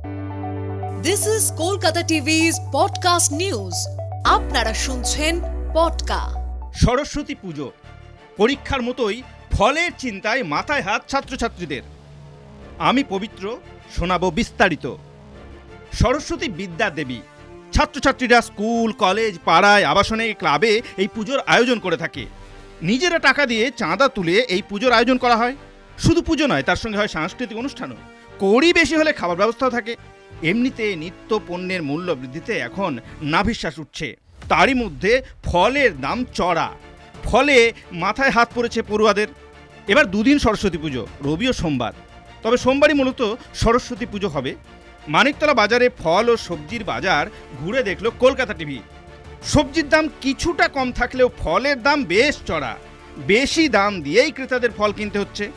This is Kolkata TV's podcast news. আপনারা শুনছেন পডকা। সরস্বতী পুজো পরীক্ষার মতোই ফলের চিন্তায় মাথায় হাত ছাত্রছাত্রীদের। আমি পবিত্র, শোনাবো বিস্তারিত। সরস্বতী বিদ্যা দেবী। ছাত্রছাত্রীরা স্কুল, কলেজ, পাড়ায়, আবাসনে, ক্লাবে এই পুজোর আয়োজন করে থাকে। নিজেরা টাকা দিয়ে চাঁদা তুলে এই পুজোর আয়োজন করা হয়। শুধু পুজো নয়, তার সঙ্গে হয় সাংস্কৃতিক অনুষ্ঠানও। কড়ি বেশি হলে খাবার ব্যবস্থাও থাকে। এমনিতে নিত্য পণ্যের মূল্য বৃদ্ধিতে এখন নাভিশ্বাস উঠছে। তারই মধ্যে ফলের দাম চড়া, ফলে মাথায় হাত পড়েছে পড়ুয়াদের। এবার দুদিন সরস্বতী পুজো, রবি ও সোমবার। তবে সোমবারই মূলত সরস্বতী পুজো হবে। মানিকতলা বাজারে ফল ও সবজির বাজার ঘুরে দেখলো কলকাতা টিভি। সবজির দাম কিছুটা কম থাকলেও ফলের দাম বেশ চড়া। বেশি দাম দিয়েই ক্রেতাদের ফল কিনতে হচ্ছে।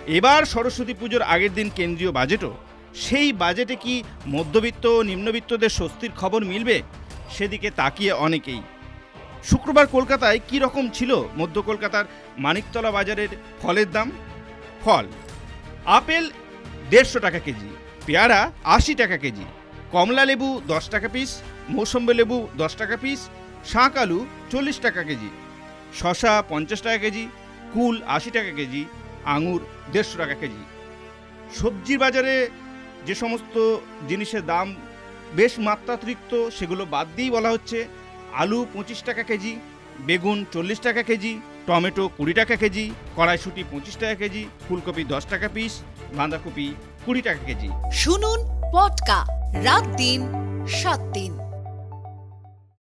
এবার সরস্বতী পুজোর আগের দিন কেন্দ্রীয় বাজেটও। সেই বাজেটে কি মধ্যবিত্ত ও নিম্নবিত্তদের স্বস্তির খবর মিলবে, সেদিকে তাকিয়ে অনেকেই। শুক্রবার কলকাতায় কি রকম ছিল মধ্য কলকাতার মানিকতলা বাজারের ফলের দাম? ফল: আপেল 150 টাকা কেজি, পেয়ারা 80 টাকা কেজি, কমলা লেবু 10 টাকা পিস, মৌসম্বি লেবু 10 টাকা পিস, শাঁক আলু 40 টাকা কেজি, শশা 50 টাকা কেজি, কুল 80 টাকা কেজি, আঙুর 150 টাকা কেজি। সবজির বাজারে যে সমস্ত জিনিসের দাম বেশ মাত্রাতিরিক্ত, সেগুলো বাদ দিয়েই বলা হচ্ছে আলু 25 টাকা কেজি, বেগুন 40 টাকা কেজি, টমেটো 20 টাকা কেজি, কড়াইশুঁটি 25 টাকা কেজি, ফুলকপি 10 টাকা পিস, বাঁধাকপি 20 টাকা কেজি। শুনুন পডকা, রাত দিন 7 দিন।